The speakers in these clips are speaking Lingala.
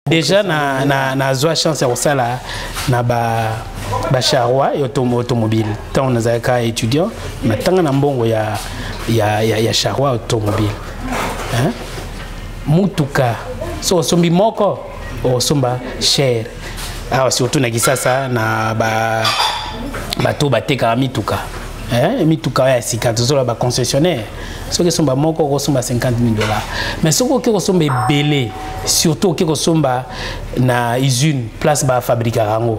Déjà na zwa chance ya kosala na ba charroi et automobile. Tant on a ka étudiant, mais tant na mbongo ya charroi automobile. Hein? Mutuka. So sombi moko o somba cher. Ah surtout na kisasa na bato bateka mituka. Hein? Mituka ya sika tozola ba concessionnaire. Ce qui sont moko ressemble à 50 000 $. Mais ce qui ressemble est belé, surtout qui ressemble na usine place ba fabriquer rango.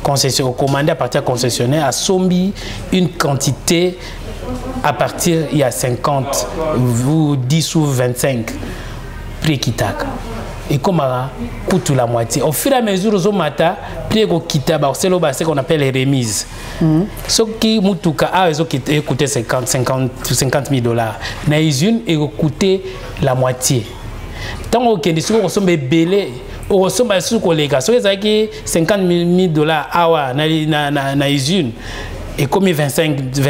Concession commandé à partir concessionnaire a sombi une quantité à partir il y a 50 ou 10 ou 25 prix qui tac. Et comme coûte la moitié. Au fur et à mesure aux mata prix qu'on quitte c'est ce qu'on appelle les remises. Ce qui mutuka a coûté 50 000 $. Na usine et coûté la moitié. Tant que les choses sont belé au ressemble à ce qu'on les gars. Ce qui 50 000 $ awa na usine et comme 25 000.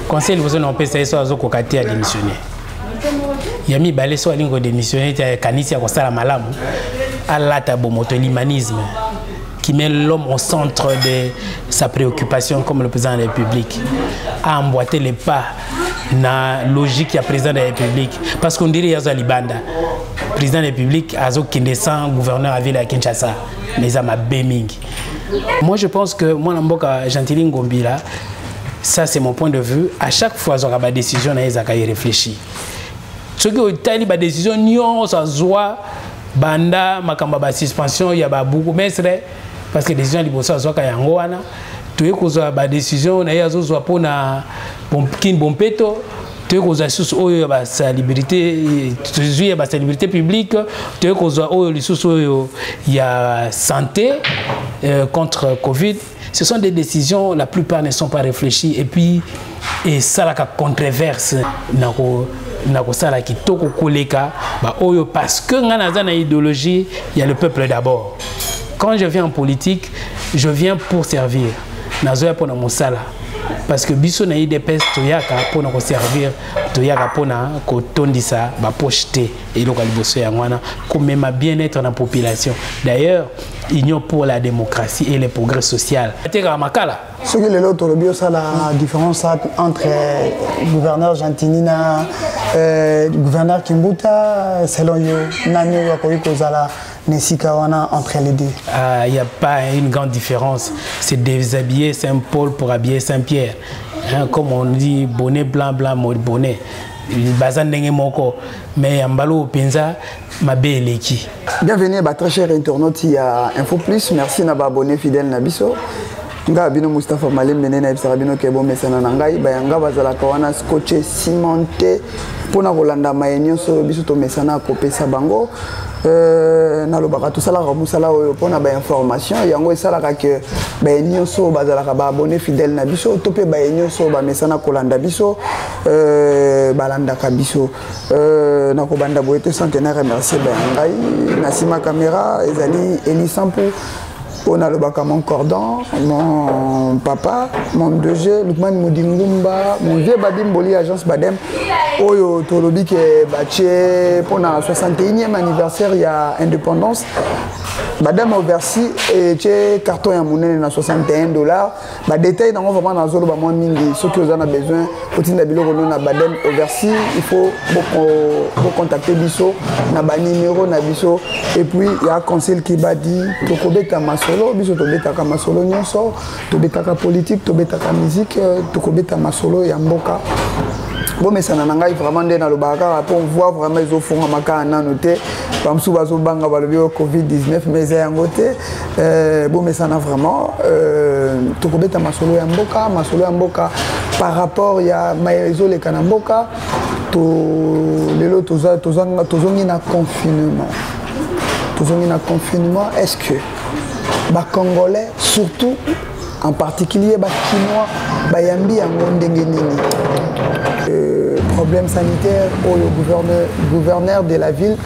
Conseil vous on peut essayer ça aux kokati à démissionner. Yami balé so alingo démissionner kanisi ya kosala malamu alata bomoto l'humanisme qui met l'homme au centre de sa préoccupation comme le président de la République a emboîté les pas na logique ya président de la République parce qu'on dirait yazo libanda président de la République azo kindescend gouverneur à ville à Kinshasa mais ça m'a béming. Moi je pense que moi namboka Gentili Ngombi là ça c'est mon point de vue à chaque fois j'aurai ma décision na ezaka y réfléchir. Ce qui est une décision, nous avons banda makamba ba suspension ya ba buku mesre parce que décision liboso zo ka yango wana tu ekozwa ba décision na yazo zo pona bompeto tu ekozwa susu oyo ba salubrité tu ba salubrité publique tu ekozwa oyo lisusu oyo ya santé contre Covid. Ce sont des décisions, la plupart ne sont pas réfléchies et puis et ça la controverse nako sala kitoko koleka ba oyo parce que ngana na idéologie il y a le peuple d'abord. Quand je viens en politique, je viens pour servir. Nazoya pona mosala parce que biso na IDPS toyaka pona ko servir toyaka pona ko tondisa ba pocheter et le liboso ya ngwana comme ma bien-être dans la population. D'ailleurs, Union pour la démocratie et le progrès social. Ce qui est l'autre bio, ça la différence entre gouverneur Gentilina, gouverneur Kimbuta, selon yo, nani wakoyi kozala nesikawana entre les deux. Il n'y a pas une grande différence. C'est déshabiller Saint-Paul pour habiller Saint-Pierre. Hein, comme on dit, bonnet blanc, blanc, bonnet. Mais Mbalo Penza ma beleki. Bienvenue à très chers internautes, il y a Info Plus. Merci na abonné fidèle Nabiso. Nga bino Mustafa Malem menena ibsara bino kebo mesana nangai bayanga bazala kawana scotché cimenté pona kolanda mayenyo so biso to mesana kopesa bango na lobaka to sala musala oyo pona ba information yango esala ka ke bayenyo so bazala ka ba abonné fidèle na biso to pe bayenyo so ba mesana kolanda biso balanda ka biso na ko banda boete centenaire merci bayangai na sima caméra ezali Eli Sampu. On a le bac à mon cordon, mon papa, mon 2G, Lukman Moudingumba, mon vieux Badim Boli, agence Badem, Oyo Tolobi qui est batché pour le 61e anniversaire, il y a indépendance. Badem au Bercy et j'ai carton à mon à $61. Bah détail dans vraiment dans zone bah moi mingi ceux qui en a besoin petit nabilo on a Badem au Bercy il faut beaucoup contacter biso na ba numéro na biso et puis il y a un conseil qui va dire to beta masolo biso to beta ka masolo nyonso to beta ka politique to beta ka musique to beta masolo ya mboka. Bon mais ça n'a vraiment dans le bagarre pour voir vraiment ils font un maca en noté comme sous bazo banga ba le Covid-19 mais c'est en côté bon mais ça n'a vraiment to kobeta masolo ya mboka par rapport il y a maïzo les kanamboka to lelo tozongi na confinement est-ce que ba congolais surtout en particulier ba chinois ba yambi yango ndenge nini problème sanitaire au gouverneur de la ville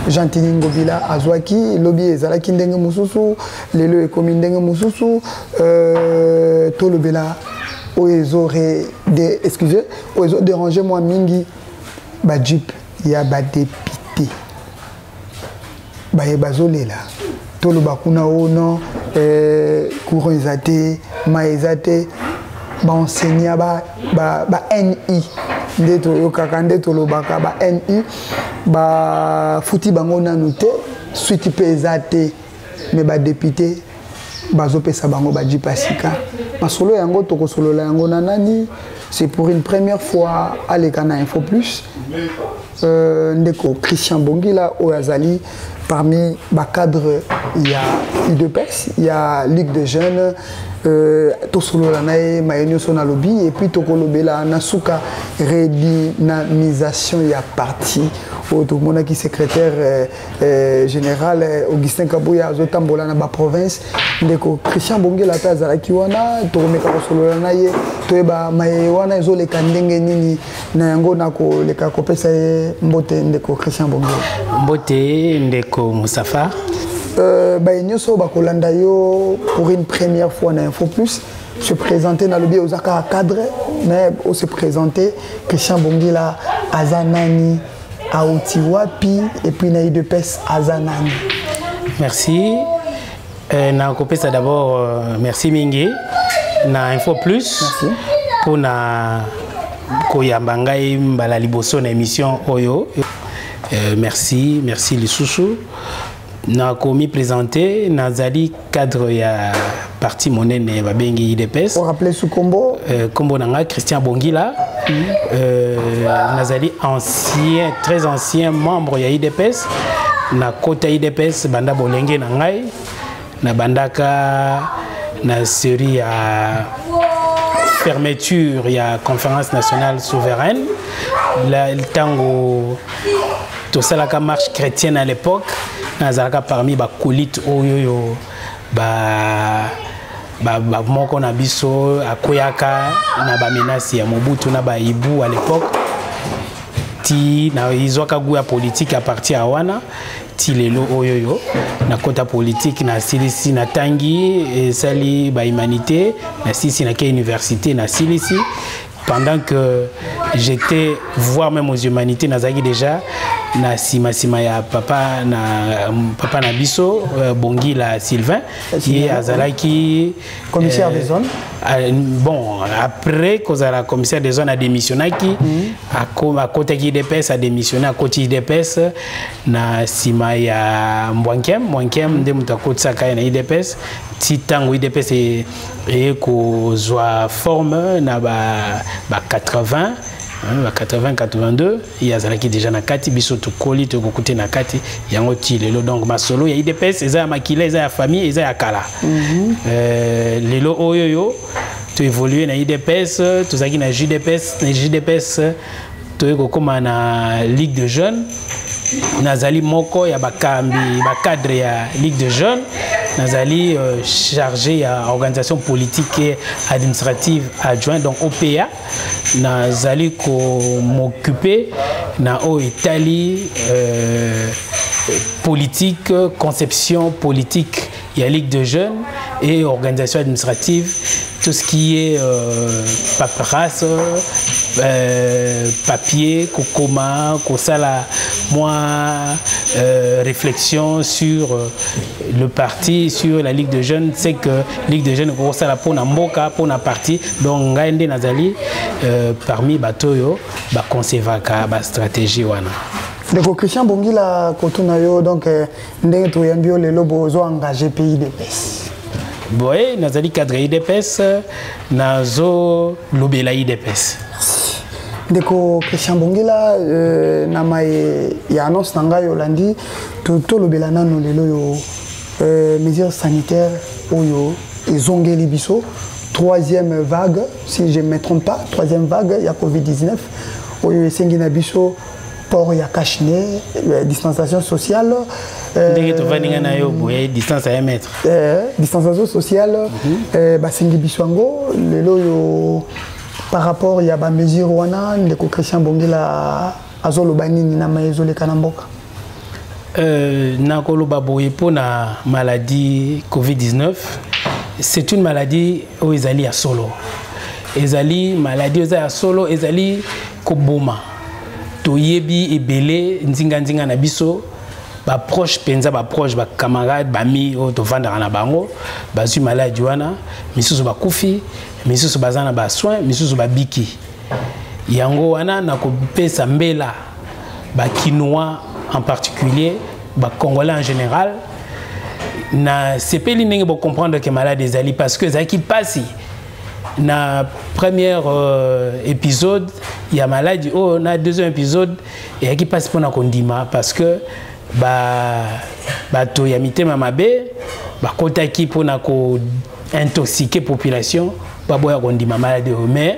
Gentili Ngobila Azwaki lobby ezalaki ndenge mususu lelo ekomi ndenge mususu to lobela oezo excusez oezo déranger moi mingi ba jeep ya ba député ba yebazolela toloba kuna ono courant ezate ma ezate ba enseignant ba NI ndeto yokaka ndeto lobaka ba NI ba futi bango nanu te suite pe ezate mais ba député bazopesa bango baji pasika masolo yango tokosolola yango na nani. C'est pour une première fois à l'Ekana Info Plus. Ndeko Christian Bongila Oyazali, parmi les cadres, il y a UDPS, il y a Ligue des Jeunes, Tosolo Lanae, Mayenyo Sonalobi, et puis Tokolobela Nasuka, redynamisation, il y a parti. Tout le monde qui est secrétaire général, Augustin Kabouya, Zotambola na ba province, ndeko Christian Bongila Tazala Kiwana, Toromeka Tosolo Lanae, Toeba Mayewana, Zole Kandenge Nini, Nayango Nako, les Kakopesa Mbote, ndeko Christian Bongila. Mbote, ndeko Moussafa. Bayenyoso Bakolanda yo pour une première fois na Info Plus. Se présenter dans le biais aux Aka cadre, mais aussi se présenter Christian Bongila Azanani. Aoutiwapi et puis na UDPS Azanani. Merci. Na kopesa d'abord merci mingi na Info Plus. Merci. Pour na koyamba ngai mbala liboso na émission oyo. Merci les chouchous. Na komi présenté nazali cadre ya parti monene babengi UDPS. On rappelle sous combo combo nanga Christian Bongila. Nazali ancien, très ancien membre ya UDPS. Na kota UDPS banda bolenge na ngai na bandaka na série ya fermeture ya conférence nationale souveraine. Le tango tosalaka marche chrétienne à l'époque. Nazalaka parmi ba colite oyoyo ba moko na biso akoyaka na ba menace ya Mobutu na ba Ibu à l'époque ti na izoka goût ya politique à partir à wana ti lelo oyoyo na kota politique na silisi na tangi et sali ba humanité na silisi na ke université na silisi. Pendant que j'étais voir même aux humanités nazaki déjà na sima ya papa na biso Bongila Sylvain qui est azalaki commissaire des zones. Bon après kozala commissaire des zones a démissionné qui à côté qui DPS a démissionné à côté DPS na sima ya Mbwankem nde mutakotsa ka na IDPS titango IDPS et kozwa forme na ba 80 82 il y a zalaki déjà na kati biso to koli to kokuté na kati yango ti lelo donc masolo ya IDPS eza ya makila eza ya famille eza ya kala lelo oyoyo to évoluer na IDPS to zaki na JDPS to kokoma na Ligue de Jeunes nazali moko ya bakambi ba cadre ya Ligue de Jeunes nazali chargé à organisation politique et administrative adjoint donc OPA nazali ko m'occuper na o Italie politique conception politique il y a Ligue de Jeunes et organisation administrative tout ce qui est paperasse papier kokoma kosala moi réflexion sur le parti sur la Ligue de Jeunes c'est que Ligue de Jeunes kosala pona mboka pona parti donc ngaende nazali parmi batoyo ba concevaka ba stratégie wana. Ndeko Christian Bongila kotuna yo donc ndenge to yambio lelo bozo engagé pays UDPS. Boy nazali cadre UDPS nazo lobela UDPS. Ndeko Christian Bongila na mai ya annonce nanga yo landi to lobela nano lelo yo mesures sanitaires oyo ezongeli biso troisième vague si je ne me trompe pas troisième vague il y a Covid-19 oyo esengi na biso port ya kashine distanciation sociale ndenge to vaninga na yo boye distance à 1 mètre distanciation sociale basengi biso ngo lelo yo par rapport il y a ba mesure wana ndeko Christian Bongila azoloba nini na maezole kana mboka nakoloba boye pona maladie Covid-19 c'est une maladie où ezali ya solo ezali maladie ezali ya solo ezali koboma toyebi ebele nzinga na biso ba proche penza ba proche ba camarade ba mi o to vanda na bango bazui malade wana misusu ba kufi misusu bazana ba soin misusu ba biki yango wana na ko pesa mbela ba Kinois en particulier ba Congolais en général na sepeli ndenge bo comprendre que malade ezali parce que zaki pasi na premier épisode il y a maladie oh na deuxième épisode et qui passe pour na kondima parce que to ya mitema mabe ba kotaki pour na ko intoxiquer population ba boya kondima maladie mais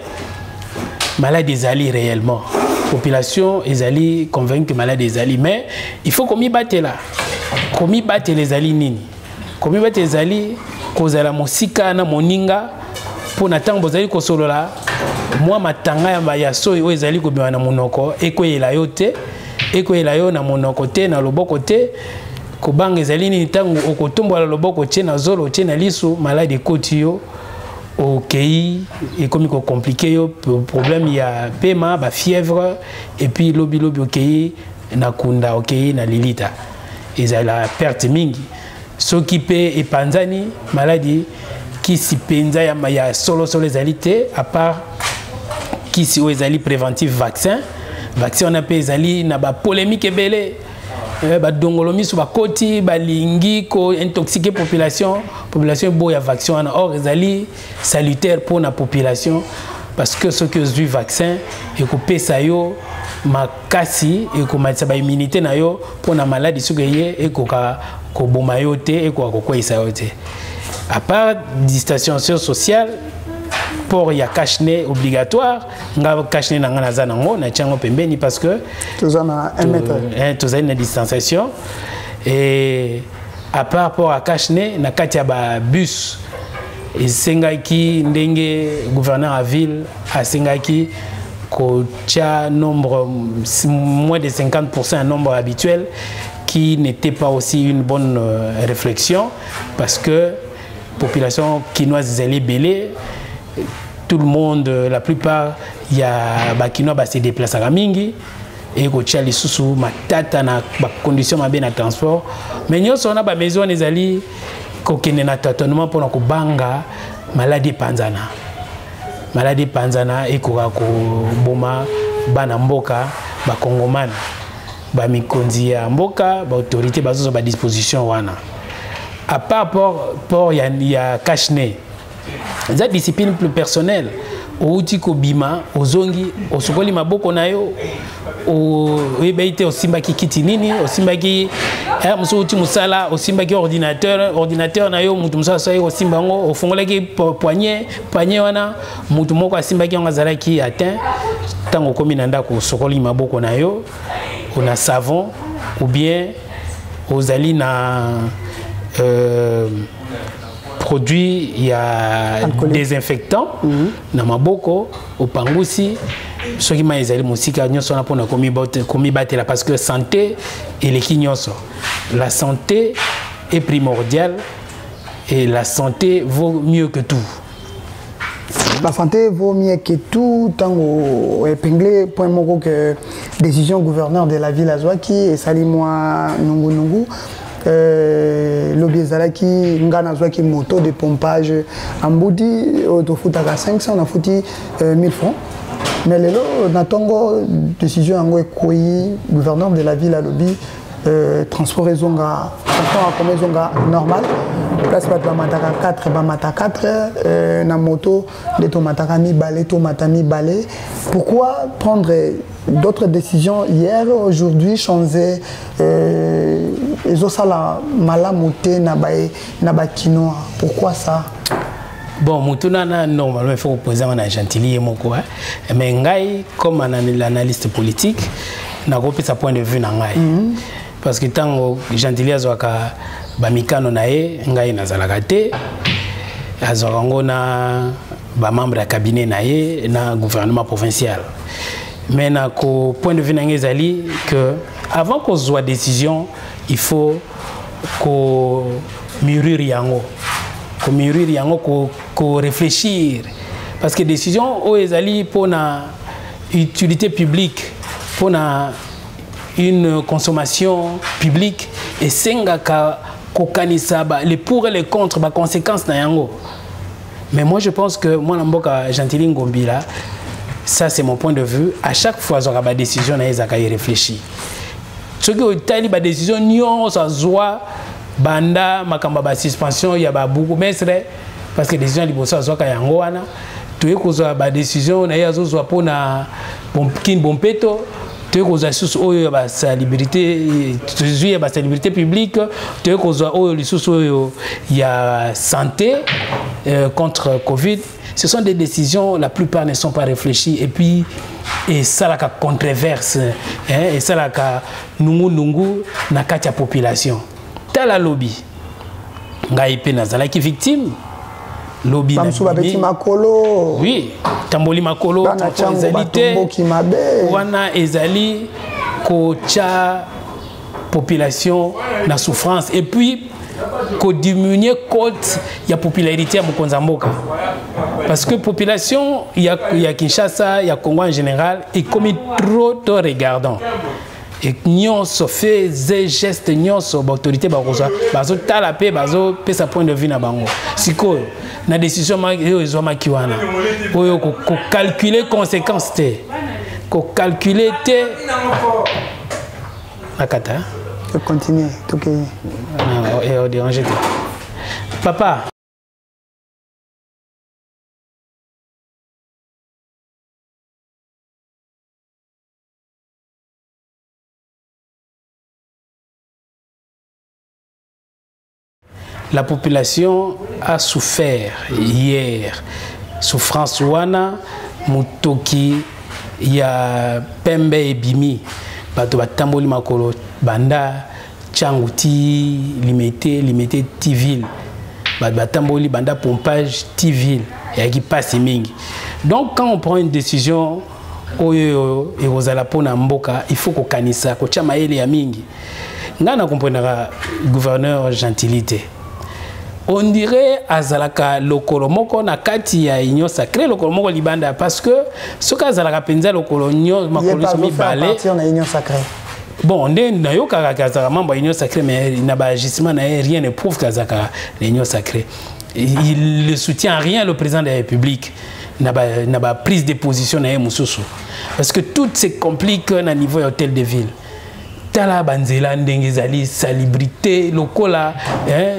maladie ezali réellement population ezali convaincue que maladie ezali mais il faut qu'on y batte là qu'on y batte les ali nini qu'on y batte les ali kozala mosika na moninga pour n'attendre bozali ko solola moi matanga ya so o ezali ko biwana monoko ekoyela yo te ekoyela yo na monoko te na loboko te ko banga ezali ni tango okotombola loboko te na zolo te na lisu malade koti yo okei et comme ko compliqué yo problème ya paiement ba fièvre et puis lobi okei na kunda okei na lilita ezali la perte mingi soki pe epanzani maladie qui si penza ya solo les alités à part qui si ezali préventif vaccin on a pe ezali na ba polémique ebele ba dongolomi sur ba koti ba lingi ko intoxiquer population boya vaccin or ezali salutaire pour la population parce que ce que du vaccin et ko pesa yo makasi et ko matsa ba immunité na yo pour na maladie sugeye et ko boma yo te et ko isa yo te. À part distanciation sociale, pour y a cache-nez obligatoire, nga cache-nez na ngana zanango na tchango pembeni parce que tous en a 1 mètre. Tous en a distanciation et à part pour à cache-nez na katia ba bus et sengaki ndenge gouverneur à ville à sengaki ko tia nombre moins de 50% un nombre habituel qui n'était pas aussi une bonne réflexion parce que population quinoise est belée, tout le monde, la plupart, il y a des Quinois qui se déplacent à mingi et qui ont les sous matata na conditions de transport. Mais nous on a des maisons les ali qui ont tâtonnement pour nous banga maladie panzana. Maladie panzana et ko boma bana mboka ba kongoman ba mikonzi ya mboka ba autorité bazo ba disposition wana. À part pour y a cache-nez, cette discipline plus personnelle, au tiko bima, au zongi, au sokoli maboko na yo, au ebeite au simbaki kitinini, au simbaki muso uti musala, au simbaki ordinateur na yo mutu musala soye au simbango, au fongolaki poignet wana mutu moko simbaki ngazalaki atteint, tango komi nanda ko sokoli maboko na yo, on a savon ou bien aux ali na produit il y a désinfectant na maboko au pangusi ce qui m'a ezali musika nyonso na pona komi batela parce que santé et les nyonso la santé est primordiale et la santé vaut mieux que tout. La santé vaut mieux que tout. Tango épinglé point moko que décision gouverneur de la ville Azwaki et Salimoa Nungu l'obézalaki ngana zwaki moto de pompage ambudi autofutaka 500 on a fouti 1000 francs mais lelo natongo décision yango ekoyi gouverneur de la ville à lobby transport ezonga transport comme ezonga normal place ba mataka 4 ba mataka 4 na moto de to mataka mi balé to matami balé pourquoi prendre d'autres décisions hier, aujourd'hui, changer les osala malamoté na Quinois. Pourquoi ça? Bon, Moutouna, normalement, il faut poser un gentilly mais ngai, comme l'analyste politique, n'a pas sa point de vue nangai. Parce que tant que gentilly azwaka bamikano nae, ngai nazalagate, azwakango na ba membre de cabinet nae na gouvernement provincial. Mais au point de vue d'Angezali, que avant qu'on soit décision, il faut qu'on mûrir yango, qu'on réfléchir, parce que décision au Ezali pour la utilité publique, pour une consommation publique, et sengaka kokanisa les pour et les contre ba conséquences na yango. Mais moi je pense que moi namboka Gentilly Ngombi là, ça c'est mon point de vue, à chaque fois ils aura décision na ezaka y réfléchir. Ce que tali ba décision nyon ça zoa banda makamba ba suspension ya ba buku mesre parce que décision liboso zoa ka yango wana tu es cause ba décision na ya zo zoa pona kin bompeto tu es cause sous oyo ba célébrité tu es ba célébrité publique tu es cause oyo sous oyo ya santé contre Covid. Ce sont des décisions, la plupart ne sont pas réfléchies. Et puis, et ça la controverse, hein, et ça la nungu na katia population. Tala lobby. Ngaïpe nazala qui victime. Lobby makolo. Oui, tamboli makolo, wana ezali kocha population na souffrance. Et puis qu'on diminue cote la popularité à Mokonzamboka. Parce que la population, il y a Kinshasa, il y a Congo en général, est comme trop regardant. Et nous se fait des gestes, nous sur l'autorité, bazo talapé, bazo pe sa point de vue na bango. Siko, na décision ils ont makiwana. Ko calculer conséquences té. Ko calculer té. Nakata. Continuer. Papa. La population a souffert hier. Souffrance wana, mutoki, il y a Pembe et Bimi. Bato batamboli makolo banda Tchangouti limité Tiville. Batamboli banda pompage Tiville et qui passe mingi. Donc quand on prend une décision oyo et aux alapona mboka, il faut qu'on kanisa ko chama ele ya mingi. Ngana comprendra gouverneur Gentilité. On dirait azalaka lokolo moko na kati ya union sacrée lokolo moko libanda parce que ce ka azalaka penza lokolo union makolo mi balé na union sacrée. Bon, on est nayo kazaka membre union sacrée mais il n'a pas agissement rien ne prouve kazaka l'union sacrée. Il ne soutient rien le président de la République. N'a pas prise de position na mususu parce que tout se complique na niveau hôtel de ville. Tala banzela ndengezali célébrité lokola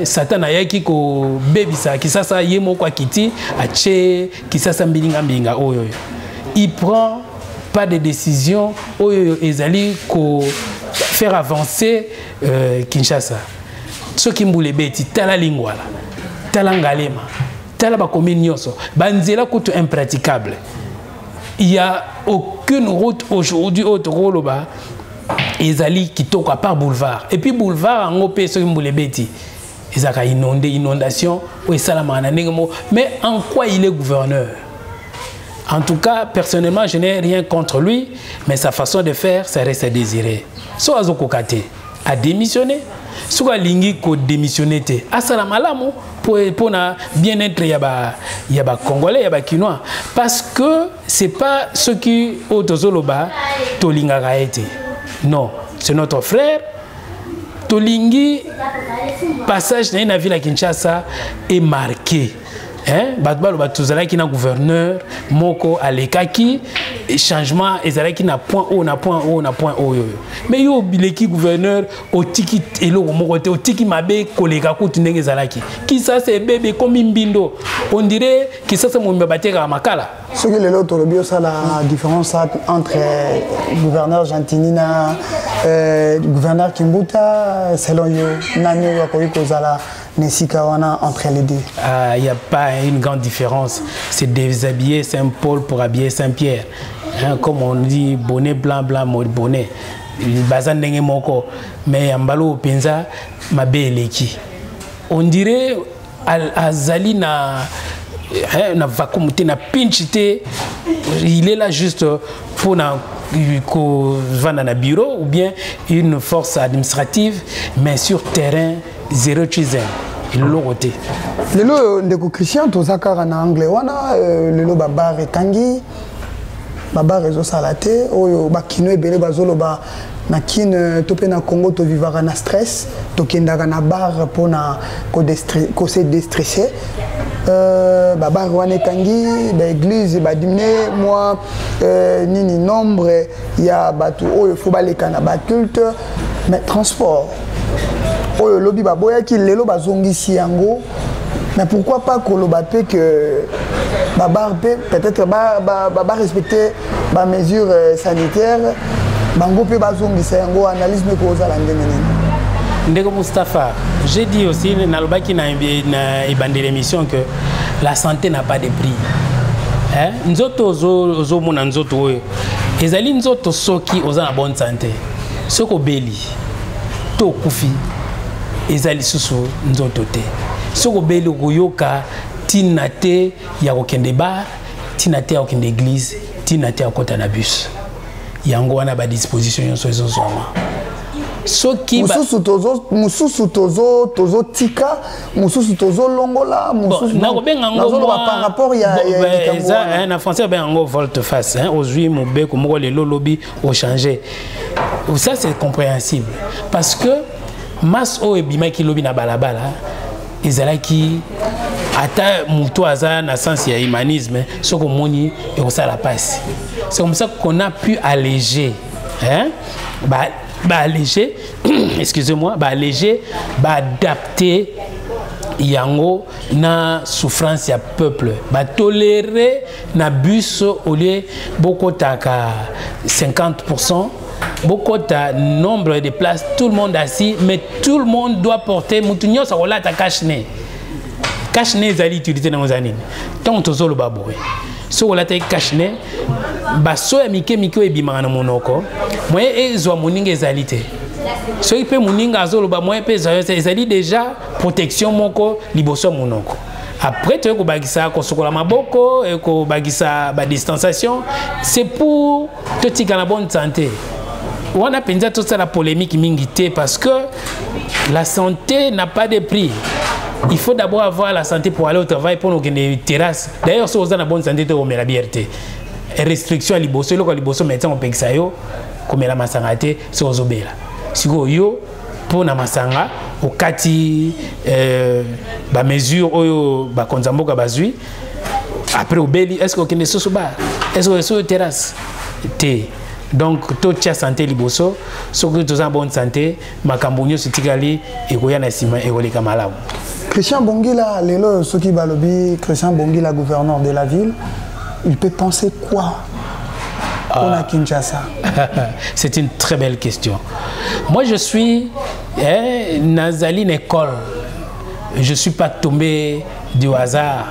Satan ayaki ko bebisa kisasa yemo kwa kiti ache kisasa mbilinga oyo. Il prend pas de décision oyo ezali ko faire avancer Kinshasa. Ce qui mboule beti tala lingwala. Tala ngalema. Tala ba commune nyonso. Banzela kutu impraticable. Il y a aucune route aujourd'hui autre roloba. Ezali kitoko à part boulevard et puis boulevard en opé ce que beti ezaka inondation ou salama mais en quoi il est gouverneur? En tout cas personnellement je n'ai rien contre lui mais sa façon de faire ça reste à désirer. So azokokate a démissionné so lingi ko démissionner te asalama lamo pour na bien-être ya ba congolais ya ba kinois parce que c'est pas ce qui autozoloba tolingaka été. Non, c'est notre frère. Tolingi, passage dans la ville à Kinshasa est marqué. Batbalo batuzala qui na gouverneur, moko alekaki, changement ezala qui na point haut, na point haut, na point haut. Mais yo bileki gouverneur au tiki elo moko te au tiki mabe koleka kutu ndenge ezalaki. Qui ça c'est bébé comme mbindo. On dirait que ça c'est mon bateka makala. Ce qui est l'autre bio ça la différence entre gouverneur Gentilly et gouverneur Kimbuta selon yo nani wakoyi kozala Nesikawana entre les deux. Il n'y a pas une grande différence. C'est déshabiller Saint-Paul pour habiller Saint-Pierre. Comme on dit, bonnet blanc, blanc, bonnet. Bazan denge moko. Mais Ambalo Penza, ma beleki. On dirait Azali na vacuumité, na pinchité. Il est là juste pour vendre un bureau ou bien une force administrative, mais sur terrain, zéro chisel. Il l'a roté. Lelo ndeko Christian tozakara na anglais wana lelo babar etangi babar ezo salate oyo bakino ebele bazolo ba na kin topé na Congo to vivara na stress to kendaka na bar pour na ko se déstresser bar wana tangi ba église ba diminuer moi nini nombre ya batu oyo faut baleka na ba culte mais transport oyo lobi ba boya ki lelo bazongisi yango. Mais pourquoi pas Kolobapé que peut-être respecter les mesures sanitaires, bango pe bazongi sango analyse me ko za la ndemene. Ndeko Moustapha, j'ai dit aussi dans le baki na l'émission que la santé n'a pas de prix. Hein? Nzoto zo mona nzoto oyo. Ezali nzoto soki oza na bonne santé. Soko beli to kufi ezali susu nzoto te. Soko beli koyoka tinate ya kokende bar, tinate ya kokende église, tinate ya kota na bus. Yango wana ba disposition yonso ezozoma. Soki mususu tozo tika, mususu tozo longola, mususu par rapport ya en français ben en volte-face hein, aujourd'hui mobe comme le lobby au changer. Ça c'est compréhensible parce que masse o ebima ki lobby na balabala ezalaki ata muto aza na sens ya humanisme soko moni et on ça la passe. C'est comme ça qu'on a pu alléger hein alléger excusez-moi alléger adapter yango na souffrance ya peuple tolérer na bus au lieu beaucoup taka 50%. Beaucoup de nombre de places, tout le monde assis, mais tout le monde doit porter moutounio sa rola ta cache-nez. Cache-nez zali utilité dans nos années. Tant que tu le baboué. So rola ta cache-nez, baso ya mike e bimanga na monoko. Moi ezo moninga ezalité. So ipe moninga azolo ba moi pe ezali déjà protection moko liboso monoko. Après tu ko bagisa ko sokola maboko et ko bagisa ba distanciation, c'est pour te tika la bonne santé. On a pensé toute ça la polémique mingité parce que la santé n'a pas de prix. Il faut d'abord avoir la santé pour aller au travail pour nous gagner des terrasses. D'ailleurs, si on a la bonne santé, on met la bière. Restriction à l'iboso, le liboso médecin on paye ça yo, comme la masangate, c'est aux obéla. Si vous yo pour na masanga, au kati ba mesure oyo ba konzamboka bazui. Après au beli, est-ce qu'on connaît ce soba? Est-ce qu'on est sur terrasse? Té. Donc, toute la santé liboso, ce que tu as bonne santé, ma cambonio se tigali et goya na sima et goleka malamu. Christian Bongila, lelo soki balobi, Christian Bongila, gouverneur de la ville, il peut penser quoi pour la Kinshasa? C'est une très belle question. Moi, je suis Nazali une école. Je ne suis pas tombé du hasard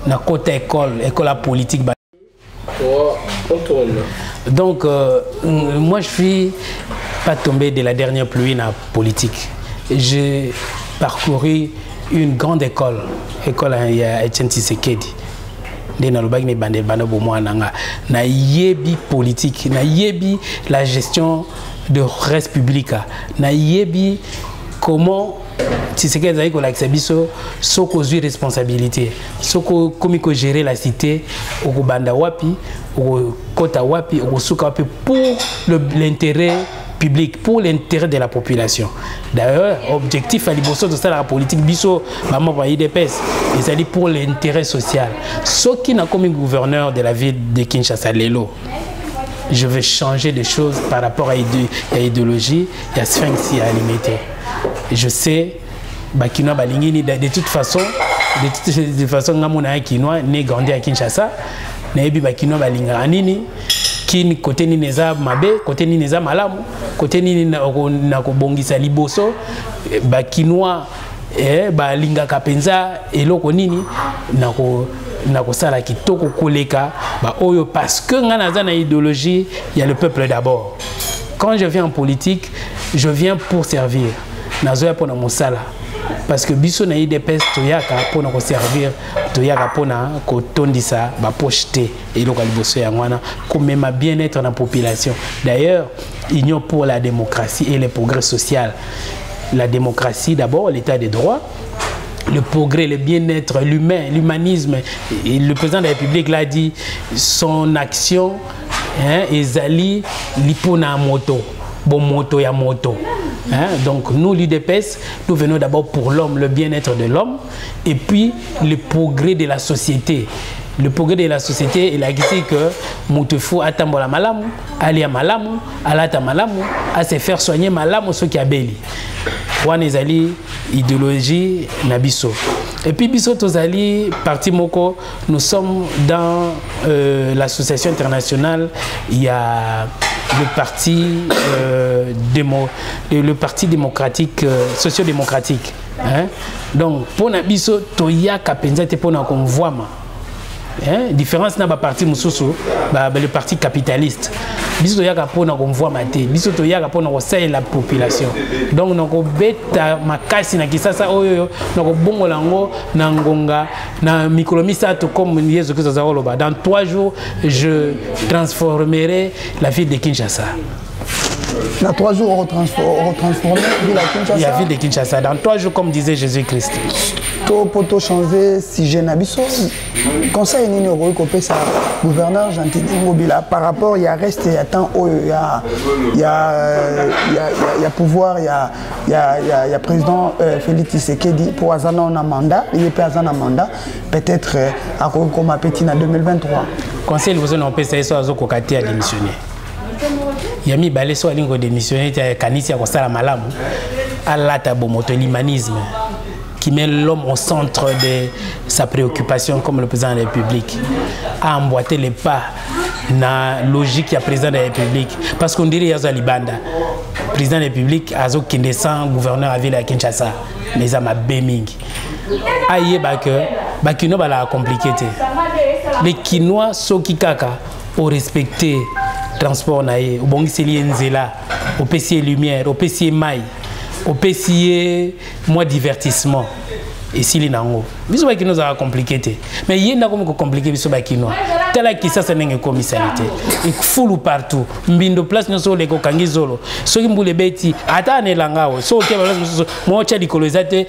dans côté école à politique. Donc, moi, je suis pas tombé de la dernière pluie dans la politique. J'ai parcouru une grande école à Etienne Tshisekedi. Na yebi politique, na yebi la gestion de res publica, na yebi comment Tshisekedi a eu l'accès soko zui responsabilité, soko comme gérer la cité, au banda wapi, au kota wapi, au suka wapi pour l'intérêt public, pour l'intérêt de la population. D'ailleurs, objectif à l'Iboso de ça la politique biso, maman va IDPS, c'est pour l'intérêt social. Ce qui n'a comme gouverneur de la ville de Kinshasa Lelo, je vais changer des choses par rapport à l'idéologie et à Sphinx à alimenter. Je sais, Bakinois Balingini, de toute façon, Ngamona Kinois, né grandi à Kinshasa, Naebi Bakinois Balinga Anini, Kin côté Nineza Mabe, côté Nineza Malamu, côté Nina Nakobongisa Liboso, Bakinois, Balinga Kapenza, Eloko Nini, Nakosala Kitoko Koleka, Oyo, parce que dans la idéologie, il y a le peuple d'abord. Quand je viens en politique, je viens pour servir. Nazoya pour mon sala. Parce que biso na IDPS toyaka pour nous servir, toyaka pour na kotondisa ba pocheter et local bosso ya ngwana comme même bien-être dans la population. D'ailleurs, union pour la démocratie et le progrès social. La démocratie d'abord, l'état des droits, le progrès, le bien-être, l'humain, l'humanisme. Et le président de la République l'a dit, son action ezali lipona moto. bon moto ya moto. Hein? Donc nous, l'UDPS, nous venons d'abord pour l'homme, le bien-être de l'homme, et puis le progrès de la société. Le progrès de la société, il a dit que Moutefou atambola malamu, alia malamu, alata malamu, à se faire soigner malamu ce qui a belli. Wanezali idéologie nabiso. Et puis biso tozali parti moko, nous sommes dans l'association internationale, il y a le parti démocratique, socio-démocratique. Hein? Donc pour nabiso toya kapenza te pona konvoama. Hein? Différence na ba parti mususu le parti capitaliste. Biso toyaka pona konvoa mate, biso toyaka pona kosaye la population. Donc nako beta makasi na kisasa oyo nako bongola ngo na ngonga na mikolo misato comme Yesu Christ azaloba. Dans 3 jours, je transformerai la ville de Kinshasa. Dans 3 jours, on retransformer la ville de Kinshasa. Dans 3 jours, comme disait Jésus-Christ. Pour changer si j'ai n'abisso, conseil ni au gouverneur gentil Mobila par rapport il y a reste il y a temps il y a pouvoir il y a président Félix Tshisekedi pour Azana on a mandat il est Azana mandat peut-être à comme à petit en 2023. Conseil vous on peut ça azo kokati à démissionner. Yami balé so alingo démissionner kanisi ya kosala malamu alata bomoto l'humanisme qui met l'homme au centre de sa préoccupation comme le président de la République, a emboîté les pas dans la logique du président de la République. Parce qu'on dirait qu'il y a Libanda. Le président de la République a qui descend gouverneur à la ville de Kinshasa. Mais ça m'a béming. Aïe, les Kinois ont compliqué. Les Kinois, ceux qui ont respecté le transport, au bon Nzela, au PC Lumière, au PC Maï. Au PCA, moi divertissement. Et si les nango, bisous qui nous a compliqué. Mais il y a comme compliqué bisous qui nous. Tel que ça c'est une commissalité. Il faut partout. Mbindo place nous sur les kokangi zolo. Ceux qui voulaient bêti, attendez langao. Ceux qui veulent moi tu as dicolosate,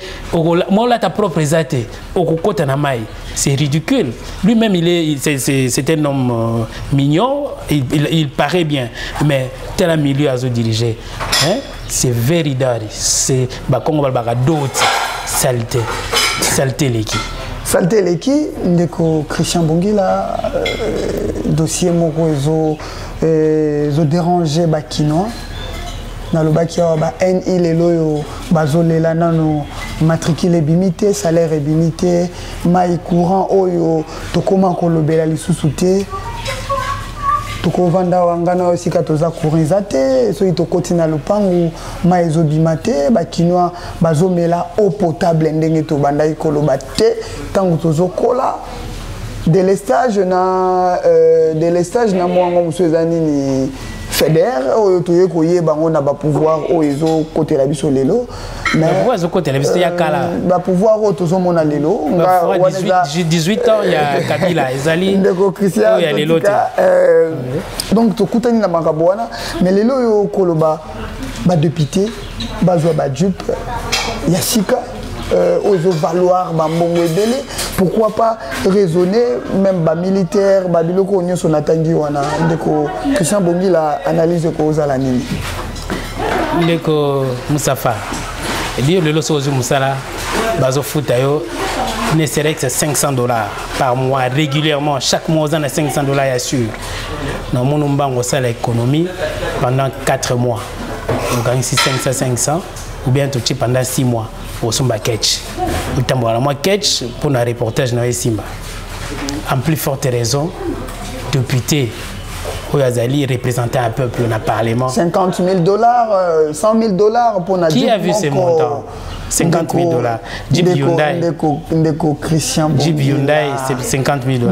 moi là ta propre zate. Au kokota na mai. C'est ridicule. Lui-même c'est un homme mignon. Il paraît bien, mais tel un milieu à se diriger. Hein? C'est véritable, c'est d'autres saleté l'équipe. Saleté l'équipe, ndeko Christian Bongila dossier moko zo déranger bakinois na lo bakia ba NI lelo yo bazolela nano matricule limité, salaire limité, mai courant oyo to comment ko lobela lisusu te. Toko vanda wangana aussi katoza courizate so itokoti na lupangu maezo bimate bakinois bazomela eau potable ndenge to banda ikoloba te tangu tozokola délestage na mwango musezani ni FEDER oyo toye koye bango na ba pouvoir oyo côté la biso lelo mais pouvoir côté la biso ya kala ba pouvoir o tozomona lelo nga 18 ans ya Kabila ezali ndeko Christian ya lelo te donc tokutani na makabo wana mais lelo yo koloba ba député bazwa ba jupe ya sika ozo valoir ba mbongo ebele pourquoi pas raisonner même bas militaire bas biloko nyonso natangi wana ndeko Christian Bongila analyse ko ozala nini ndeko Moustapha lié le loso ozu musala bazo futa yo ne serait que $500 par mois régulièrement chaque mois on a $500 à sûr dans mon mbango ça l'économie pendant 4 mois on gagne 500 ou bien tout pendant 6 mois au Sumba Ketch. Moi Ketch pour un reportage dans Simba. En plus forte raison, député Oyazali représentait un peuple dans le Parlement. $50 000, $100 000 pour Nadine. Qui a vu ces montants? $50 000. Jeep Hyundai. Jeep Hyundai, c'est $50 000.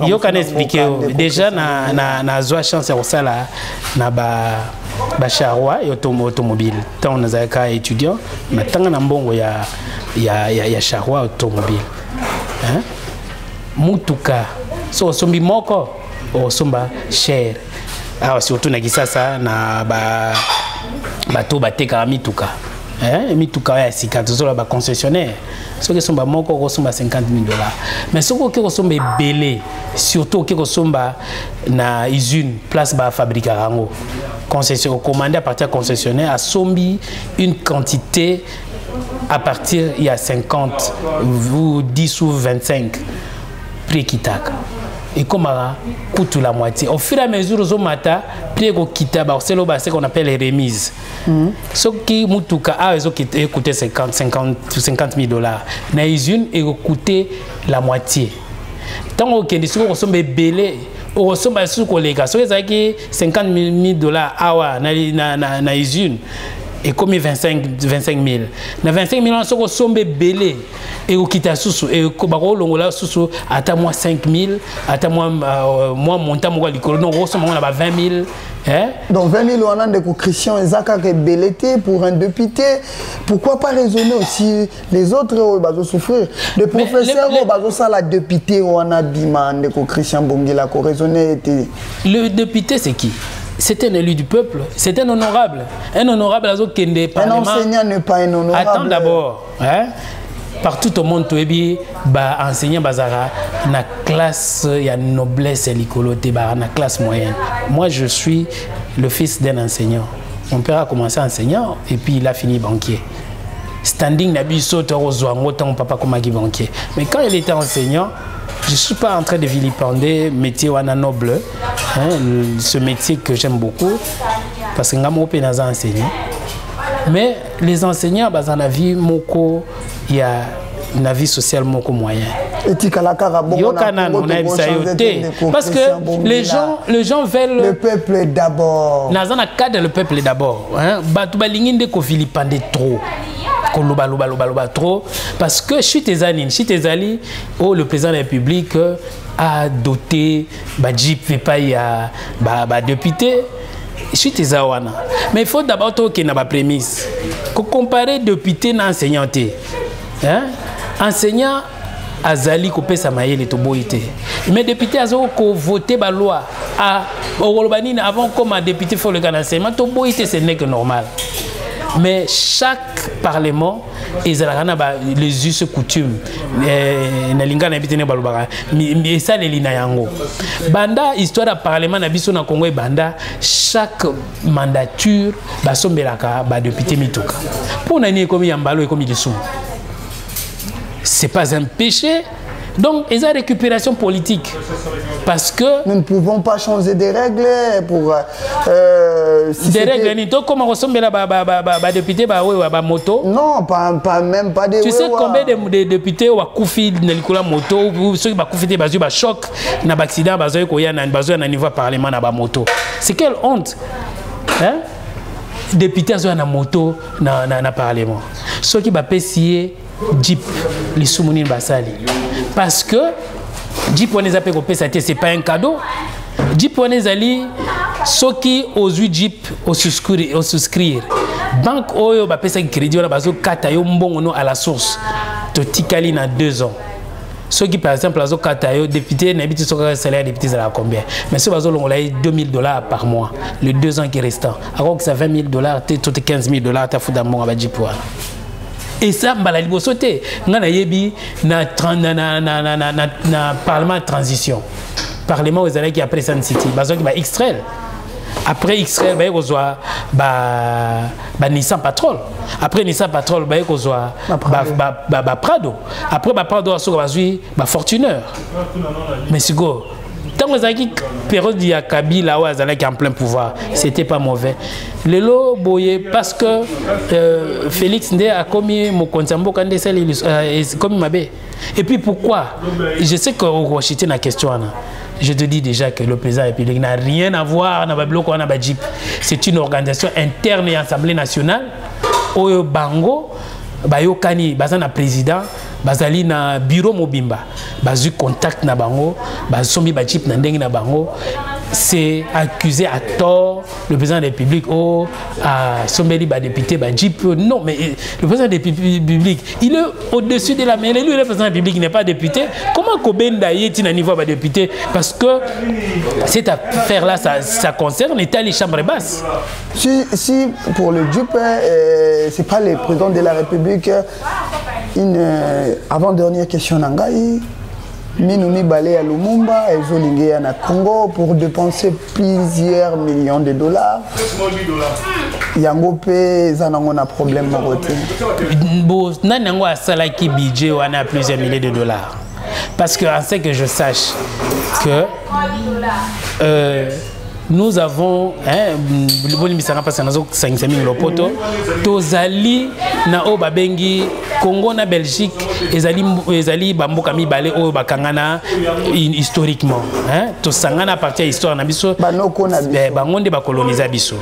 Il faut expliquer. Déjà, na zoa chance au sala na ba charroi et automobile. Tant on a été étudiant, mais tant on a bon ya charroi automobile. Hein? Mutuka. So sombi moko o somba cher. Ah surtout na kisasa na ba bato bateka mituka. hein mituka ya sika tozola ba concessionnaire soki somba moko ko somba 50 000 $, mais soki ko somba belé surtout ki ko somba na usine place ba fabriquer rango concession commandé à partir concessionnaire a sombi une quantité à partir il y a 50 ou 10 ou 25 prix kitaka et comme coûte la moitié au fur et à mesure aux mata prix ko kitaba c'est ce qu'on appelle les remises ce qui mutuka a coûté 50 000 $, na usine et coûté la moitié tant au kende siko kosomba belé au kosomba siko koleka so ezaki 50 000 $ awa na usine et comme 25 000 na 25 000 soko kosomba belé et au kita susu et ko bako longola susu ata moi 5 000 ata moi montant mo likolo non kosomba na ba 20 000 hein donc 20 000 on a de Christian Ezaka que belleté pour un député, pourquoi pas raisonner aussi les autres bazo souffrir les professeurs bazo ça la député on a demandé que Christian Bongila ko raisonner. Le député c'est qui? C'est un élu du peuple, c'est un honorable. Un honorable, un enseignant n'est pas un honorable. Attends d'abord, hein? Partout au monde, enseignant bazara, na classe, il y a noblesse et l'icoloté, na classe moyenne. Moi, je suis le fils d'un enseignant. Mon père a commencé enseignant et puis il a fini banquier. Standing n'abisso mon papa comme banquier. Mais quand il était enseignant, je ne suis pas en train de vilipender métier wana noble, hein, ce métier que j'aime beaucoup, parce que je suis enseignant. Mais les enseignants, dans la vie, il y a une vie sociale moyen. Parce que les gens veulent... Le peuple d'abord. Dans le cadre, le peuple d'abord. Trop. Trop parce que chez tes amis, oh, le président de la République a doté Jeep pas y a député chez tes awana mais il faut d'abord qu'il y ait une prémisse comparer député na enseignant hein enseignant azali ko pesa mayele to boité mais député azo ko voter ba loi à avant comme un député faut le enseignement to boité ce n'est que normal. Mais chaque parlement, ils ont les us et coutumes. Et ça, les linayango. Banda, histoire de parlement, na Congo et Banda, chaque mandature, député mituka. Pour n'ani comme yambalo et comme il est c'est pas un péché. Donc, ils ont récupération politique. Parce que... Nous ne pouvons pas changer des règles pour... si des règles, comment ressemble la député moto? Non, même pas des... Tu sais combien de députés ont coupé la moto ou ceux qui ont coupé des chocs, dans l'accident, dans un niveau parlement, dans la moto. C'est quelle honte? Hein? Députés ont une moto dans le parlement. Ceux qui ont payé Jeep, les soumounis basali. Parce que Jeep on les appelle c'est pas un cadeau. Jeep on les ali ceux qui osent Jeep au souscrire. Banque oyo ba pesa crédit on bazo kata yo mbongo à la source. To tikali na 2 ans. Ceux qui par exemple bazo kata yo député n'habite sur le salaire député à combien? Mais ceux bazo longola $2 000 par mois les 2 ans qui restent. Alors que ça $20 000 tout 15 000 ta fouda mbongo ba Jeep wana. Et ça, la libosoté, na parlement de transition. Parlement aux années qui après Sun City, qui va extraire. Après extraire, Nissan Patrol. Après Nissan Patrol, Prado. Après Prado, Fortuner. Mais c'est go. Tant que la période de Kabila qui en plein pouvoir, c'était pas mauvais. Le lot boyé parce que Félix Ndé a commis mon consambo quand comme Mabé. Et puis pourquoi? Je sais que vous rejetez la question. Je te dis déjà que le président de la République n'a rien à voir avec le bloc Jeep. C'est une organisation interne et Assemblée nationale. Oyo Bango, Bayokani, Bazana président. Bazali na bureau mobimba bazu contact na bango bazombi ba chip na ndenge na bango c'est accusé à tort le président de la République, à Sombeli, député, Jeep. Non, mais le président de la République, il est au-dessus de la mêlée. Lui, le président de la République n'est pas député. Comment Kobenda est à niveau de député? Parce que cette affaire-là, ça concerne l'État et les chambres basses. Si pour le Jeep, c'est pas le président de la République, avant-dernière question, Nangaï. Minoumi Balé à Lumumba et Zolingé na Congo pour dépenser plusieurs millions de dollars. Yango pe zanango na problème mokote. Bon, nanango a salaki budget on a plusieurs milliers de dollars. Parce que en ce que je sache que nous avons le bon misanga parce que nous avons 500 000 lopoto tozali na o babengi Congo na Belgique ezali bamboka mibale o bakangana historiquement to sangana partir histoire na biso bangonde ba coloniser biso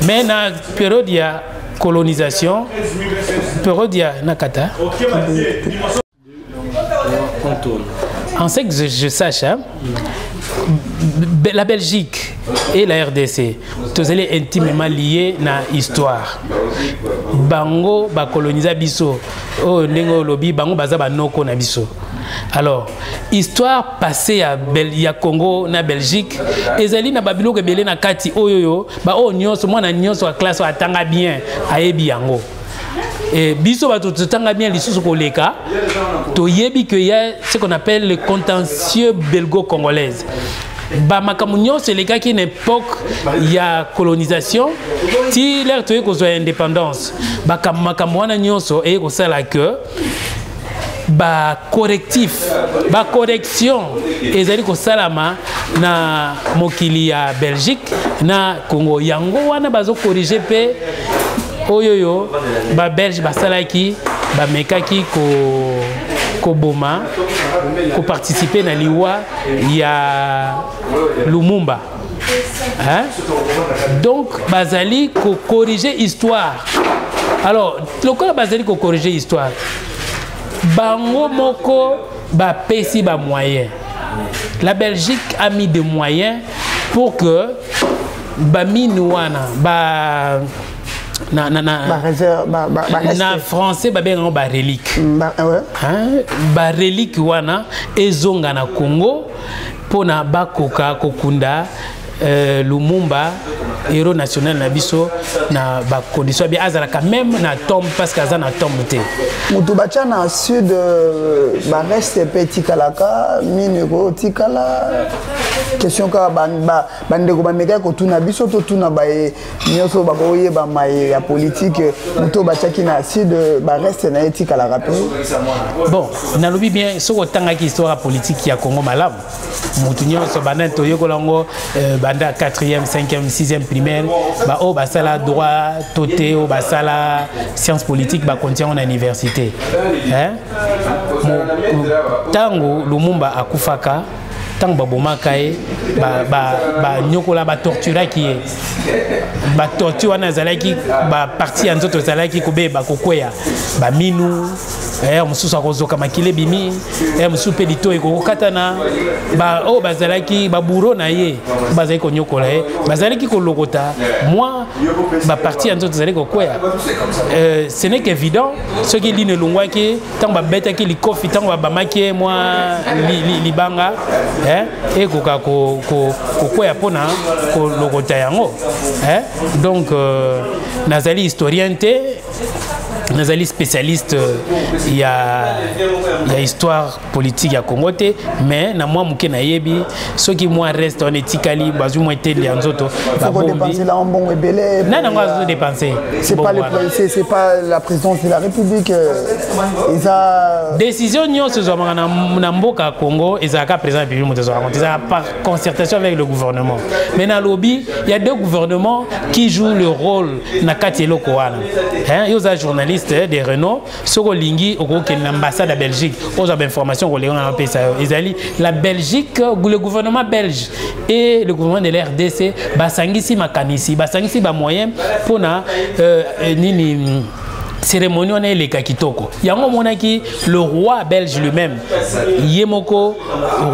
mais na période ya colonisation période ya nakata en ce que je sache la Belgique et la RDC, tous les intimement liés na histoire. Bango ba colonisa biso, oh nengo lobi bango baza ba noko na biso. Alors, histoire passée à Congo na Belgique, ezali na babilo ke belé na kati oyoyo, ba o nyonso mwana nyonso a classe atanga bien ayebi yango. Et biso ba tanga bien lisusu koleka, to yebi que y a ce qu'on appelle le contentieux belgo-congolaise. Ba makamunyo c'est les gars qui une époque il y a colonisation ti l'air to ko zo indépendance ba makamwana nyonso et ko sala que ba correctif ba correction ezali ko salama na mokili ya Belgique na Congo yango wana bazo corriger pe oyoyo ba Belge ba salaki ba mekaki ko boma ko participer na liwa ya Lumumba donc bazali ko corriger histoire. Alors le quoi bazali ko corriger histoire bango moko ba pesi ba moyens. La Belgique a mis des moyens pour que ba minuana ba na français ba benga ba relique ba relique wana ezonga na Congo pona bakoka kokunda Lumumba héros national na biso na ba condition bien azala quand même na tombe parce que azana tombe te mutu bacha na sud ba reste petit kalaka minero tikala question ka bandeko ba meka ko tuna biso to tuna ba nyoso ba boye ba mai ya politique mutu bacha ki na sud ba reste na etikala rappel. Bon na lobi bien soko tanga ki histoire politique ya Congo malam mutu nyoso bana to yokolango banda 4e 5e 6e primaire ba o basala droit toté o basala sciences politiques ba contient en université tango Lumumba akufaka tango babomaka ba nyokola ba tortura ki ba torture wana zalaki ba partie nzoto zalaki kobeba kokwea ba minu mususu akozoka makile bimi mususu pe lito ekokatana ba o bazalaki ba buro na ye bazali ko nyokola bazalaki ko lokota moi ba partie nzoto zalaki kokwea ce n'est qu'évident ce qui line longwaki tango ba betaki likofi tango ba bamaki moi libanga et koka ko kokwea pona ko lokota yango donc nazali historien te nazali spécialiste il y a histoire politique ya Congo te mais na moi muke na yebi ceux qui moi reste en etikali bazu moi te li nzoto ba bombi là en bon ebele na nga dépenser c'est pas la présidence de la République ils a décision nyonso zo na mboka Congo ezaka président de la République moto par concertation avec le gouvernement mais na lobby il y a deux gouvernements qui jouent le rôle na katielo koana yo za journaliste des Renault soko lingi okoke l'ambassade de Belgique aux informations qu'on les on appelle ça la Belgique le gouvernement belge et le gouvernement de l'RDC basangisi makanisi basangisi ba moyen pona nini cérémonie on est les kakitoko. Yango monaki le roi belge lui-même. Yemoko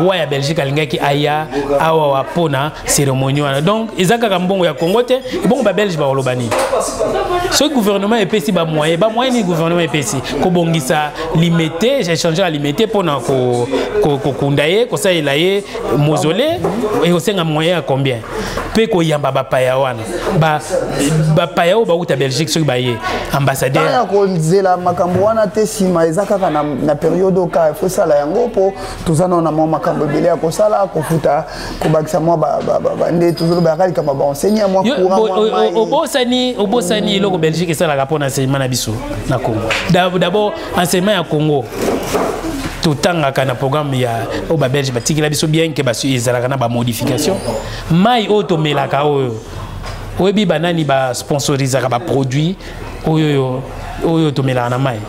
roi ya Belgique alingaki aya awa pona cérémonie wana. Donc ezaka kambongo ya Congo te, bon ba belge ba olobani. Ce gouvernement est pesi ba moyen ni gouvernement est pesi ko bongisa limité, j'ai changé à limité pona ko kundaye ko sa ilaye mausolée et osenga moyen à combien? Pe ko yamba ba paya wana. Ba paya o ba uta Belgique so ba ye ambassadeur. Ya ko zela makambo wana te sima ezaka na période ka il faut ça la yango po tozana na mo makambo belé ya ko sala ko futa ko bakisa mo ba nde toujours ba kali kama ba enseigner mo courant obosani loko Belgique ça la rapona enseignement na biso na Congo. D'abord enseignement à Congo. Tout temps na programme ya o ba Belge batikila biso bien que ba su ezalaka na ba modification mai auto melaka oyo oyebi banani ba sponsorisaka ba produit oyo to melaka na mai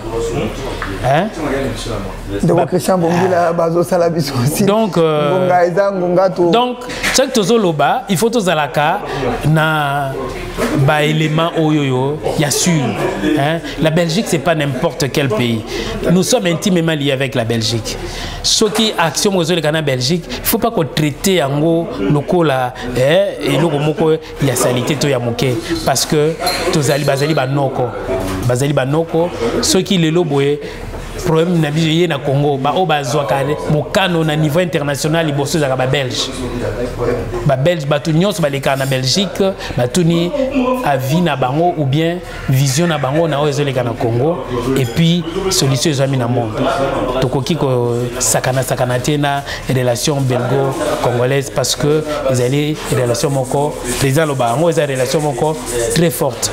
hein donc Christian Bongila bazo sala biso aussi donc chaque tozoloba il faut tozalaka na ba élément oyo ya sûr hein. La Belgique c'est pas n'importe quel pays, nous sommes intimement liés avec la Belgique. Ce qui action mozo le Canada Belgique, il faut pas qu'on traite yango lokola et loko moko ya salité to ya moké parce que tozali bazali banoko ce qui le loboé problème na biso na Congo ba o bazwa kale mokano na niveau international liboso za ba belge batu nyonso baleka na Belgique batuni avis na bango ou bien vision na bango na ozo leka na Congo et puis solution ezami na monde tokoki ko sakana tena relation belgo congolaise parce que ils allaient relation moko président lo bango ils relation moko très forte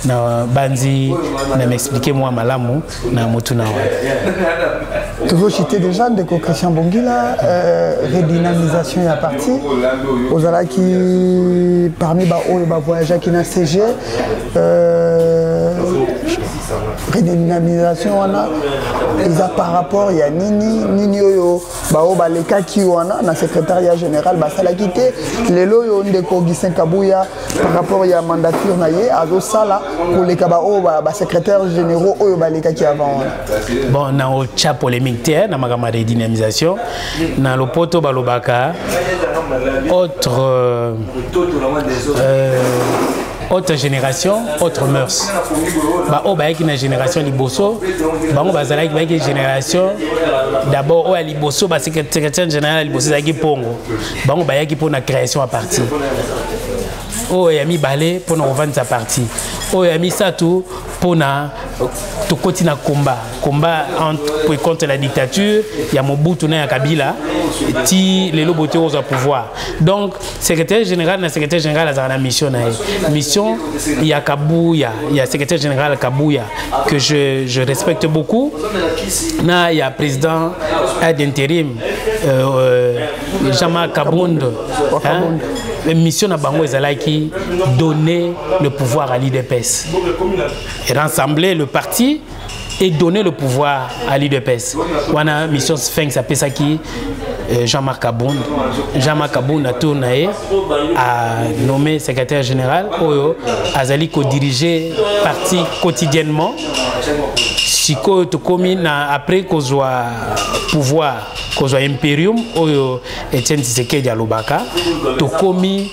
na banzi na m'expliquer moi malamu na motuna. Toujours cité déjà de Christian Bongila, redynamisation est partie. Aux ala qui parmi les voyageurs qui n'a CG, redynamisation wana ils a par rapport il y a nini yo les cas qui wana na secrétariat général basala quitté les loyo ndeko Gisin Kabuya par rapport il y a mandature na ye azo sala pour les kabao secrétaire généraux oyo les cas qui avant bon na o cha polémique té na magama redynamisation na lopoto balobaka autre génération, autre mœurs. Ba qui na génération liboso, bango bazala qui génération d'abord o liboso ba secrétaire général liboso zaki pongo. Bango ba qui pour na création à partir. Oh yami balé pour na vendre sa partie. Oh yami ça tout pour na to continue combat contre la dictature, il y a Mobutu na Kabila ti les loboté au pouvoir. Donc secrétaire général a la mission il y a Kabouya, il y a secrétaire général Kabouya que je respecte beaucoup. Na il y a président d'intérim Jean-Marc Kabound. Mission na bango ezalaki donner le pouvoir à l'UDPS et rassembler le parti et donner le pouvoir à l'UDPS. Wana mission Sphinx a pesaki Jean-Marc Kabound. Jean-Marc Kabound a tourné à nommé secrétaire général Oyo Azali ko diriger parti quotidiennement. Siko to commune après qu'on soit pouvoir qu'on soit impérium Oyo Etienne Tshisekedi Alobaka to commune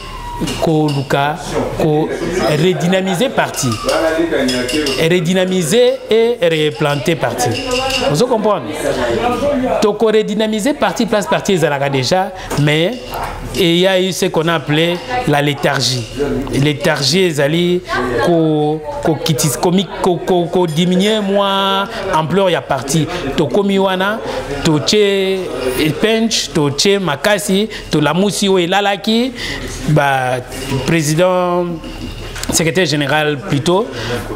ko luka ko redynamiser parti redynamiser et replanter parti. Vous comprenez? To ko redynamiser parti place parti ezalaka déjà mais il y a eu ce qu'on a appelé la léthargie. Léthargie ezali ko diminuer moins ampleur ya parti. To komi wana to che pench to che makasi to lamusi o elalaki ba président secrétaire général plutôt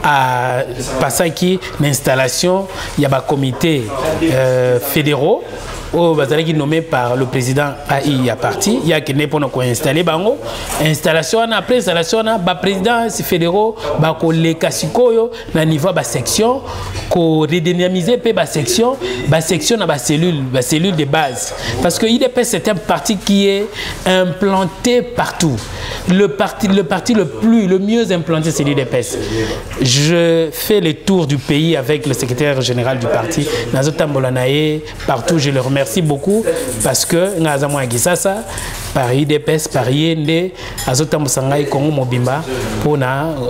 à passé qui l'installation il y a des comités fédéraux oh bazalaki nommé par le président AI ya parti ya kene pour nous installer bango installation après installation ba président fédéraux ba ko le kasikoyo na niveau ba section ko redynamiser pe ba section na ba cellule de base parce que IDPS c'est un parti qui est implanté partout. Le parti le mieux implanté, c'est l'IDPS. Je fais le tour du pays avec le secrétaire général du parti, Nazo Tambolanaye, partout. Je le remercie beaucoup parce que Nazamo Agisasa, par IDPS, par IND, Nazo Tambosangai, Kongo Mobimba, pour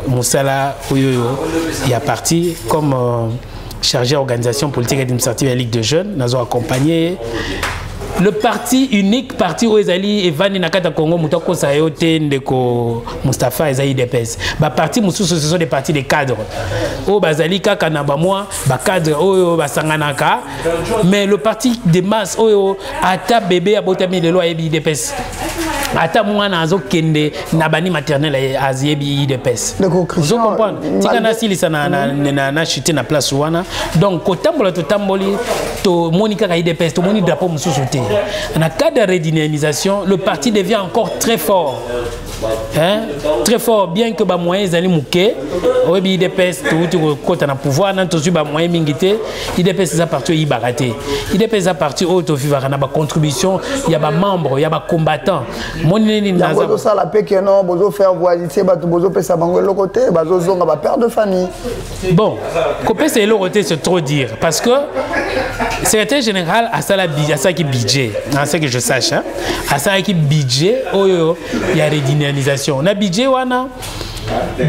Moussala Oyoyo, il y a parti comme chargé d'organisation politique et administrative de la Ligue de Jeunes, Nazo accompagné. Le parti unique, parti où Ezali Evani Nakata Congo, Moutako Sayote, Ndeko Mustafa Ezaï DPS. Ba parti Moussou, ce sont des partis de cadres. Oh Bazali Kakanaba moi, ba cadre, oh Basanganaka. Mais le parti de masse, oh Ata bébé Abotami de loi Ebi DPS. Ata mwana azo kende nabani maternelle aziebi IDPS. Vous comprenez? Tikana silisa na chuté na place wana. Donc kotambola to tamboli to monika ka IDPS to moni drapeau mususuté. En cas de redynamisation, le parti devient encore très fort. Hein? Très fort, bien que ba moyens ali mouké, obi IDPS tout côté na pouvoir nan to su ba moyens mingité, IDPS ça parti ibaraté. IDPS ça parti auto vivre na ba contribution, il y a ba membres, il y a ba combattants. Monini na bozo sala peke non, bozo faire voisité, ba bozo pesa bango le côté, bazo zonga ba père de famille. Bon, copé c'est le côté c'est trop dire parce que secrétaire général a ça la ça qui budget, en ce que je sache hein. A ça qui budget, oh il y a redynamisation. Na budget wana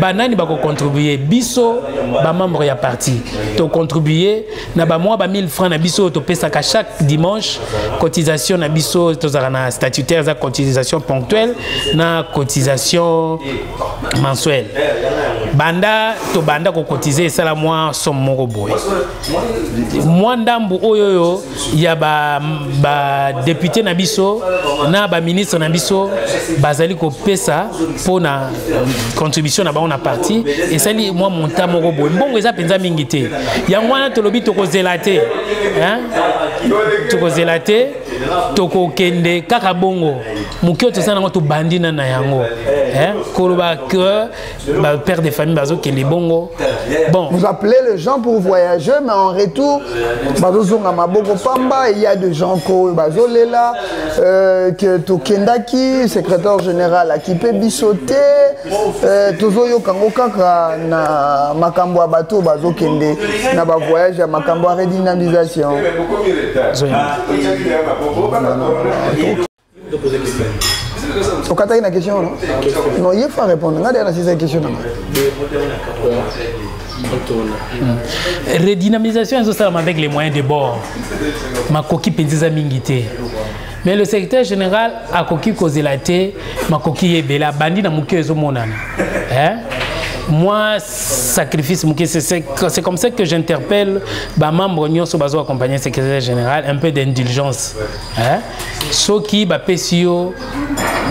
banani bako contribuer biso ba membre ya parti to contribuer na ba mois ba 1000 francs na biso to pesa ka chaque dimanche cotisation na biso to zana statutaire za cotisation ponctuelle na cotisation mensuelle banda to banda ko cotiser sala mois somme moko boy moi ndambu oyoyo ya ba député na biso na ba ministre na biso bazali ko pesa pona contribution na ba on a parti et ça li moi monta moko boy mbongo eza penza mingité yango wana to lobi to ko zelaté hein to ko zelaté to ko kende kaka bongo mukio to sana to bandina na yango hein koloba que ba père de famille bazo kende bongo bon vous appelez les gens pour voyager mais en retour bazo zonga maboko pamba il y a des gens ko bazo lela que to kendaki secrétaire général akipé bisoté tozo yo kango kaka na makambo ya bato bazo kende na ba voyage ya makambo ya redynamisation. Au cas une question non? Non, il faut répondre. On a déjà cette question. Redynamisation avec les moyens de bord. Ma coquille penza mingité. Mais le secrétaire général a coquille causé la thé, ma coquille est belle, bandit dans mon cœur monana. Hein? Moi, sacrifice, c'est comme ça que j'interpelle les membres de l'Union accompagner le secrétaire général, un peu d'indulgence. Hein? Ce qui va payer,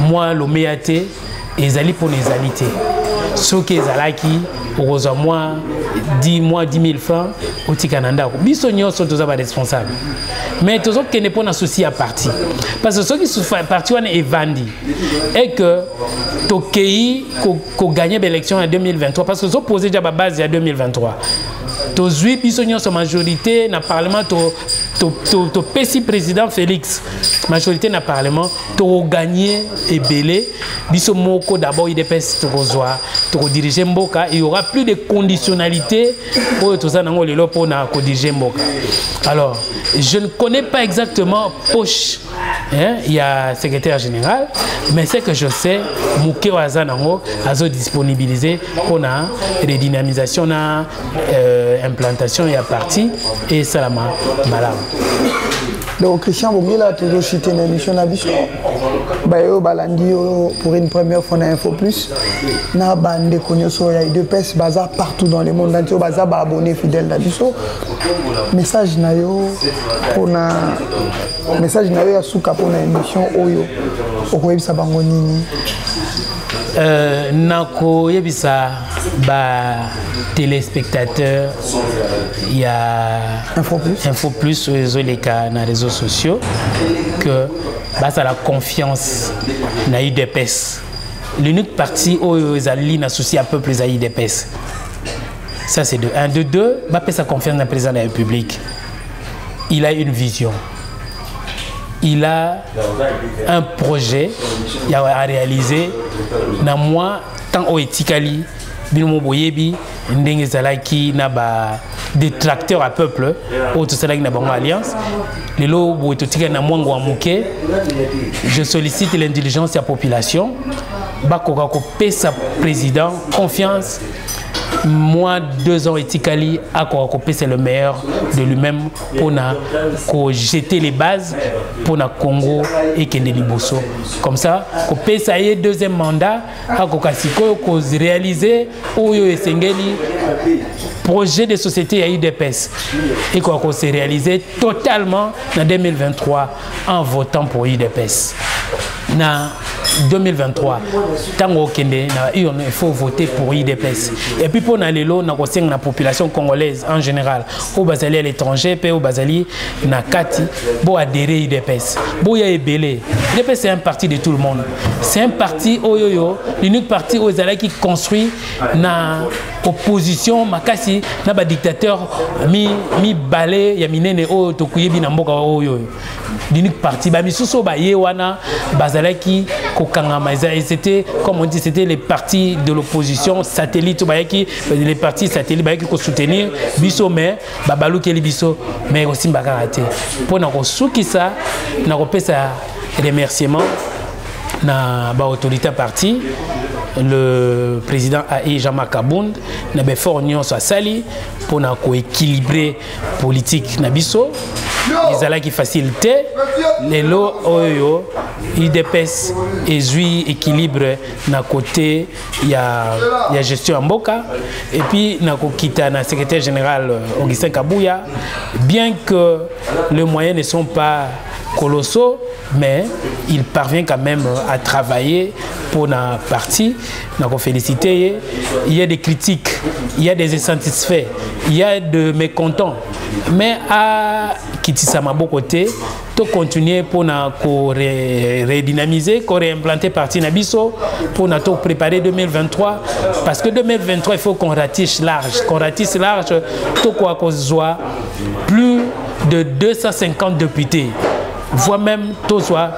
moi, le méaté, ils allaient pour les alités. Ce qui est alaki, moi, 10 000 francs, au Tikananda. Bisogno sont tous responsables. Mais tous autres qui ne sont pas associés à parti. Parce que ceux qui sont partis est vendu. Et que Tokei qu'on gagne l'élection en 2023. Parce que ceux posés déjà à base en 2023. Tous 8 bisogno sont majorité dans le Parlement. To PC président Félix, majorité dans le Parlement, to gagner et belé. Biso moko d'abord il dépêche to diriger Mboka. Il y aura plus de conditionnalité pour tout ça dans le lot pour diriger Mboka. Alors, je ne connais pas exactement poche. Hein, il y a secrétaire général, mais ce que je sais, Mouké Wazanango a disponibilisé pour la redynamisation, implantation et à partie et Salama Malam. Donc Christian Bongila toujours cité une émission d'Abisso. Bayo Balandi pour une première fois dans Info Plus. Na bande konyoso ya IDPS baza partout dans le monde entier baza ba abonné fidèle d'Abisso. Message na yo pour na message na yo ya suka pour na émission oyo. Okoyebisa bango nini? Nako yebisa téléspectateurs, il y a Info Plus sur les réseaux sociaux que ça la confiance dans l'UDPS. L'unique parti où ils allient associé à peuple les UDPS. Ça c'est de 1. De 2, sa confiance dans le président de la République. Il a une vision. Il a un projet à réaliser. Dans moi, tant au éthicali, binomo boyebi, ndenge zalaki na ba détracteur à peuple, autre salaki na bango alliance. Lelo boetotika na mwango amuke. Je sollicite l'intelligence de la population. Bakoka ko pesa président confiance. Moi, 2 ans éthicali, à Korakopé, c'est le meilleur de lui-même pour jeter les bases pour le Congo et Kendeli Bosso. Comme ça, Kopé, ça y est, 2e mandat, à Kokasiko, qu'on réaliser Oyo et Sengeli, projet de société à UDPS. Et qu'on s'est réalisé totalement en 2023 en votant pour UDPS. En 2023, il faut voter pour IDPS. Et puis pour la population congolaise en général, au Basali à l'étranger, au Basali, na Kati, pour adhérer à IDPS. Pour y aller, IDPS c'est un parti de tout le monde. C'est un parti, l'unique parti aux Zala qui construit na opposition, makasi, na ba dictateur, mi balé, yaminene, tokuyebi na mboka oyo. L'unique parti, misuso ba yewana, bazalaki, c'était, comme on dit, c'était les partis de l'opposition satellites, les partis satellites qui soutenir biso mais babalou keli biso mais aussi bakarate. Pour na kosuki ça, na kopesa remerciement na ba autorité parti. Le président A.I. Jean-Marc Abound n'a pas fait union sur Sali pour équilibrer la politique Nabiso. Les ala qui facilitent les lots oyo IDPS et lui équilibre na côté il y a gestion en Boka et puis na kokita na secrétaire général Augustin Kabouya, bien que les moyens ne sont pas colossaux, mais il parvient quand même à travailler pour la partie. Donc, féliciter. Il y a des critiques, il y a des insatisfaits, il y a des mécontents. Mais à Kitisama côté, tout continuer pour redynamiser, pour réimplanter partie Nabiso, pour nous préparer 2023. Parce que 2023, il faut qu'on ratisse large. Qu'on ratisse large, tout quoi qu'on soit plus de 250 députés. Voire même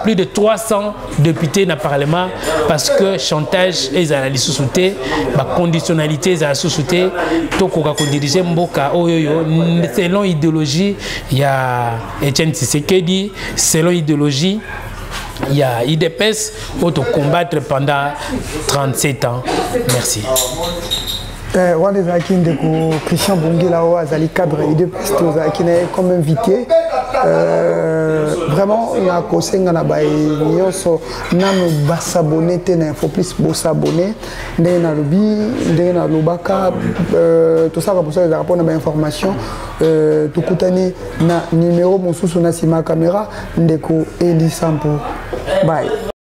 plus de 300 députés dans le Parlement parce que chantage et la sous-souté, la conditionnalité et sous-souté, tout qu'on dirige Mboka, selon l'idéologie, il y a Etienne Tshisekedi, selon l'idéologie, il y a IDPS pour combattre pendant 37 ans. Merci. Christian Bongila Azali cadre IDPS comme invité. Vraiment, on a conseillé à s'abonner, il faut plus s'abonner. Tout ça, pour ça, répondre à l'information. Tout numéro, mon sous-sous, caméra, Ndeko Eli Sampo. Bye.